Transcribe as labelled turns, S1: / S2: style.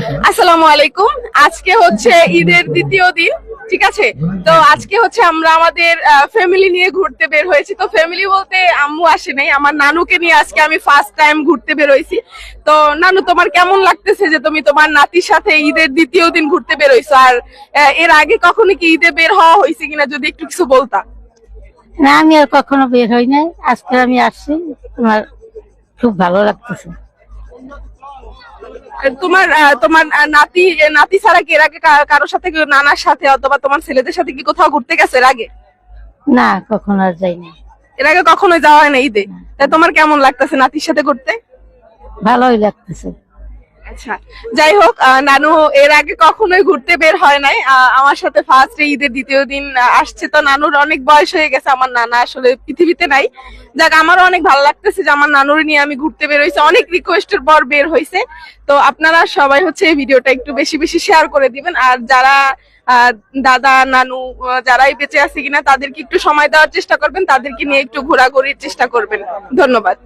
S1: আসসালামু আলাইকুম। আজকে হচ্ছে ঈদের দ্বিতীয় দিন, ঠিক আছে? তো আজকে হচ্ছে আমরা আমাদের ফ্যামিলি নিয়ে ঘুরতে বের হয়েছি। তো ফ্যামিলি বলতে আম্মু আসে নাই, আমার নানুকে নিয়ে আজকে আমি ফার্স্ট টাইম ঘুরতে বের হয়েছি। তো নানু, তোমার কেমন লাগতেছে যে তুমি তোমার নাতির সাথে ঈদের দ্বিতীয় দিন ঘুরতে বের হয়েছো? আর এর আগে কখনো কি ঈদে বের হওয়া হয়েছে কিনা যদি একটু কিছু বলতা।
S2: না, আমি আর কখনো বের হই নাই, আজকে আমি আসছি। তোমার খুব ভালো লাগতেছে।
S1: আর তোমার নাতি নাতি ছাড়া কি এর আগে কারোর সাথে, নানার সাথে অথবা তোমার ছেলেদের সাথে কি কোথাও ঘুরতে গেছে এর আগে?
S2: না, কখনো আর যাই নাই।
S1: এর আগে কখনোই যাওয়া হয় না ঈদে। তা তোমার কেমন লাগতেছে নাতির সাথে ঘুরতে?
S2: ভালোই লাগতেছে।
S1: আচ্ছা, যাই হোক, নানু এর আগে কখনোই ঘুরতে বের হয় নাই, আমার সাথে ফার্স্ট ঈদের দ্বিতীয় দিন আসছে। তো নানুর অনেক বয়স হয়ে গেছে, আমার নানা আসলে পৃথিবীতে নাই। যাক, আমারও অনেক ভালো লাগতেছে যে আমার নানুর নিয়ে আমি ঘুরতে বের হয়েছি, অনেক রিকোয়েস্টের পর বের হয়েছে। তো আপনারা সবাই হচ্ছে এই ভিডিওটা একটু বেশি বেশি শেয়ার করে দিবেন। আর যারা দাদা নানু যারাই বেঁচে আছে কিনা তাদেরকে একটু সময় দেওয়ার চেষ্টা করবেন, তাদেরকে নিয়ে একটু ঘোরাঘুরির চেষ্টা করবেন। ধন্যবাদ।